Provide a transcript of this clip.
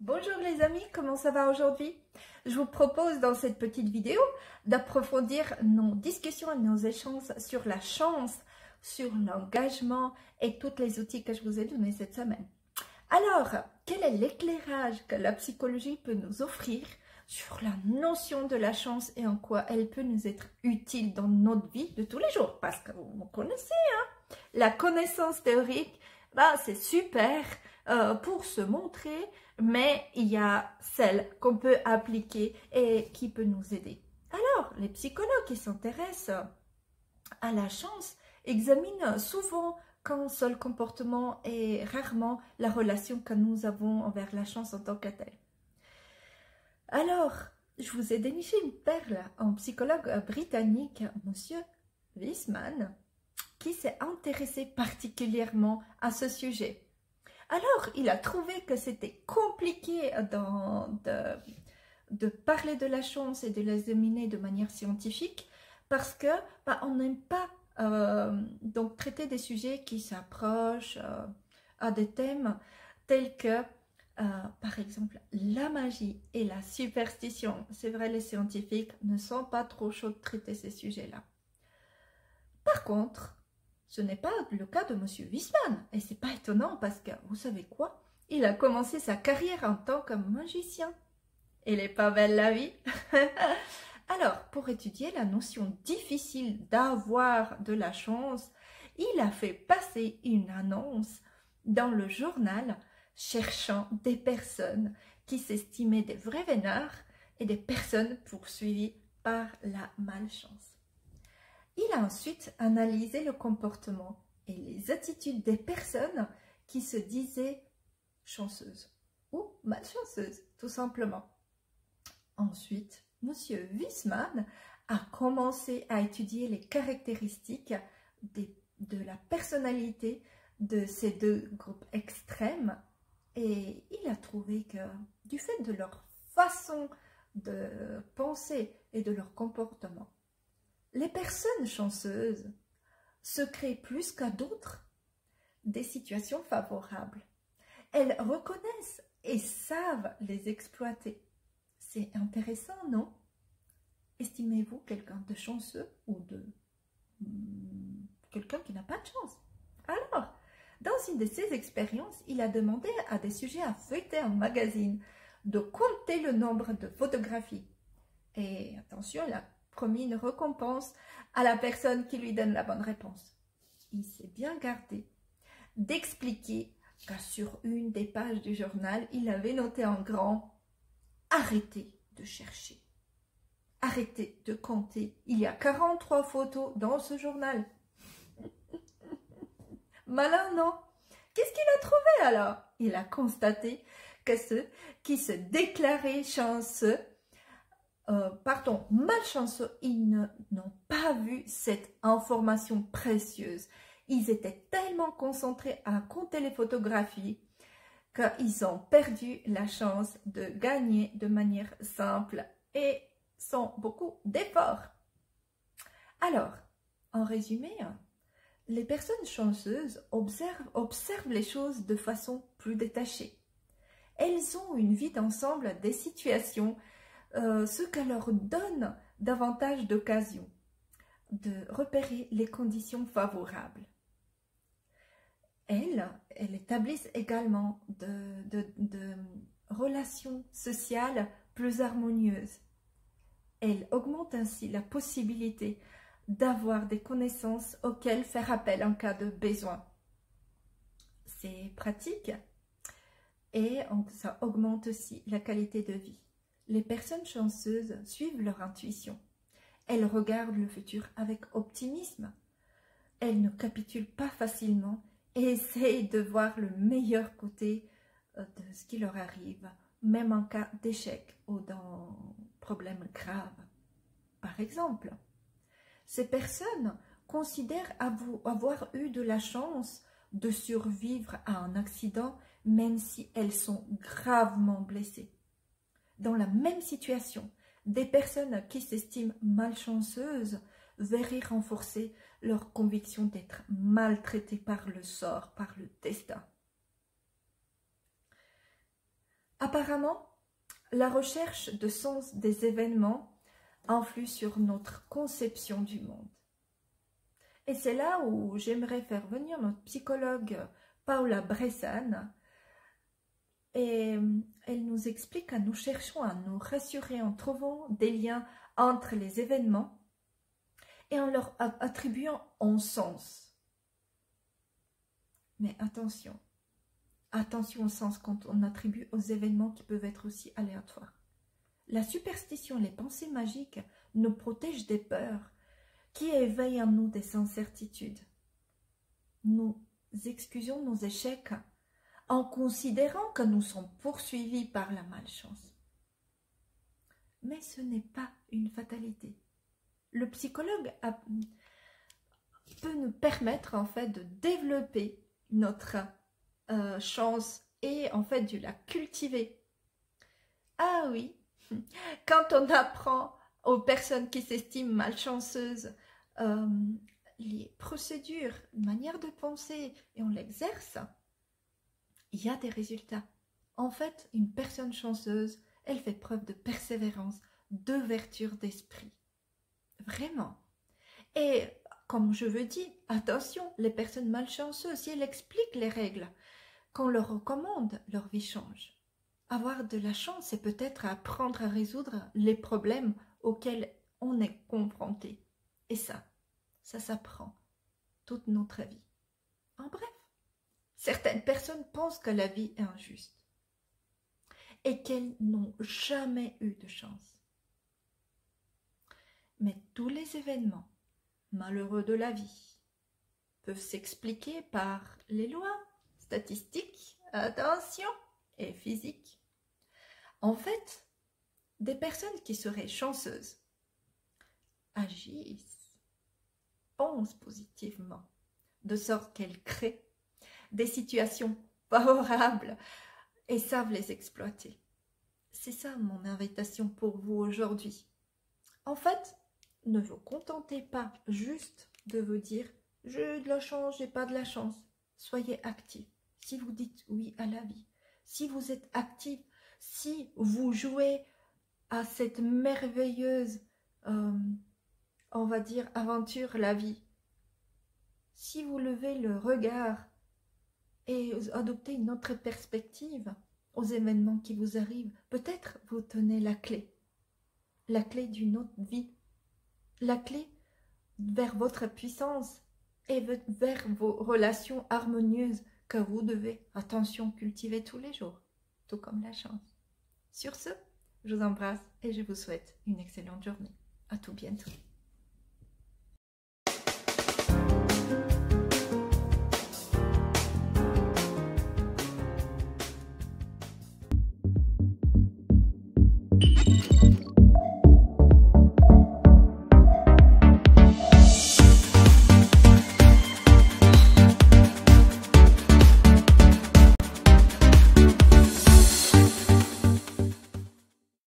Bonjour les amis, comment ça va aujourd'hui? Je vous propose dans cette petite vidéo d'approfondir nos discussions et nos échanges sur la chance, sur l'engagement et tous les outils que je vous ai donnés cette semaine. Alors, quel est l'éclairage que la psychologie peut nous offrir sur la notion de la chance et en quoi elle peut nous être utile dans notre vie de tous les jours? Parce que vous connaissez, hein, la connaissance théorique, c'est super pour se montrer, mais il y a celle qu'on peut appliquer et qui peut nous aider. Alors, les psychologues qui s'intéressent à la chance examinent souvent qu'un seul comportement et rarement la relation que nous avons envers la chance en tant que telle. Alors, je vous ai déniché une perle, un psychologue britannique, Monsieur Wiseman, qui s'est intéressé particulièrement à ce sujet. Alors, il a trouvé que c'était compliqué de parler de la chance et de l'examiner de manière scientifique parce que on n'aime pas donc traiter des sujets qui s'approchent à des thèmes tels que par exemple la magie et la superstition. C'est vrai, les scientifiques ne sont pas trop chauds de traiter ces sujets-là. Par contre, ce n'est pas le cas de M. Wiseman, et c'est pas étonnant parce que, vous savez quoi, il a commencé sa carrière en tant que magicien. Elle est pas belle la vie. Alors, pour étudier la notion difficile d'avoir de la chance, il a fait passer une annonce dans le journal cherchant des personnes qui s'estimaient des vrais vénards et des personnes poursuivies par la malchance. Il a ensuite analysé le comportement et les attitudes des personnes qui se disaient chanceuses ou malchanceuses, tout simplement. Ensuite, M. Wiseman a commencé à étudier les caractéristiques de la personnalité de ces deux groupes extrêmes et il a trouvé que du fait de leur façon de penser et de leur comportement, les personnes chanceuses se créent plus qu'à d'autres des situations favorables. Elles reconnaissent et savent les exploiter. C'est intéressant, non? Estimez-vous quelqu'un de chanceux ou de quelqu'un qui n'a pas de chance? Alors, dans une de ses expériences, il a demandé à des sujets à feuilleter un magazine de compter le nombre de photographies. Et attention, il a promis une récompense à la personne qui lui donne la bonne réponse. Il s'est bien gardé d'expliquer que sur une des pages du journal, il avait noté en grand « Arrêtez de chercher, arrêtez de compter, il y a 43 photos dans ce journal. » Malin, non? Qu'est-ce qu'il a trouvé alors? Il a constaté que ceux qui se déclaraient chanceux malchanceux, ils n'ont pas vu cette information précieuse. Ils étaient tellement concentrés à compter les photographies qu'ils ont perdu la chance de gagner de manière simple et sans beaucoup d'efforts. Alors, en résumé, les personnes chanceuses observent les choses de façon plus détachée. Elles ont une vie d'ensemble des situations ce que leur donne davantage d'occasions de repérer les conditions favorables. Elles établissent également de relations sociales plus harmonieuses. Elles augmentent ainsi la possibilité d'avoir des connaissances auxquelles faire appel en cas de besoin. C'est pratique et ça augmente aussi la qualité de vie. Les personnes chanceuses suivent leur intuition. Elles regardent le futur avec optimisme. Elles ne capitulent pas facilement et essayent de voir le meilleur côté de ce qui leur arrive, même en cas d'échec ou d'un problème grave. Par exemple, ces personnes considèrent avoir eu de la chance de survivre à un accident, même si elles sont gravement blessées. Dans la même situation, des personnes qui s'estiment malchanceuses verraient renforcer leur conviction d'être maltraitées par le sort, par le destin. Apparemment, la recherche de sens des événements influe sur notre conception du monde. Et c'est là où j'aimerais faire venir notre psychologue Paula Bressan. Et elle nous explique que nous cherchons à nous rassurer en trouvant des liens entre les événements et en leur attribuant un sens. Mais attention, attention au sens quand on attribue aux événements qui peuvent être aussi aléatoires. La superstition, les pensées magiques nous protègent des peurs qui éveillent en nous des incertitudes. Nous excusons nos échecs en considérant que nous sommes poursuivis par la malchance. Mais ce n'est pas une fatalité. Le psychologue peut nous permettre en fait de développer notre chance et en fait de la cultiver. Ah oui, quand on apprend aux personnes qui s'estiment malchanceuses les procédures, manière de penser et on l'exerce, il y a des résultats. En fait, une personne chanceuse, elle fait preuve de persévérance, d'ouverture d'esprit. Vraiment. Et comme je veux dire, attention, les personnes malchanceuses, si elles expliquent les règles qu'on leur recommande, leur vie change. Avoir de la chance, c'est peut-être apprendre à résoudre les problèmes auxquels on est confronté. Et ça s'apprend toute notre vie. En bref, certaines personnes pensent que la vie est injuste et qu'elles n'ont jamais eu de chance. Mais tous les événements malheureux de la vie peuvent s'expliquer par les lois statistiques, attention, et physiques. En fait, des personnes qui seraient chanceuses agissent, pensent positivement, de sorte qu'elles créent des situations favorables et savent les exploiter. C'est ça mon invitation pour vous aujourd'hui. En fait, ne vous contentez pas juste de vous dire « j'ai de la chance, j'ai pas de la chance ». Soyez actifs. Si vous dites oui à la vie, si vous êtes actifs, si vous jouez à cette merveilleuse, on va dire, aventure, la vie, si vous levez le regard et adoptez une autre perspective aux événements qui vous arrivent, peut-être vous tenez la clé d'une autre vie, la clé vers votre puissance et vers vos relations harmonieuses que vous devez, attention, cultiver tous les jours, tout comme la chance. Sur ce, je vous embrasse et je vous souhaite une excellente journée. À tout bientôt.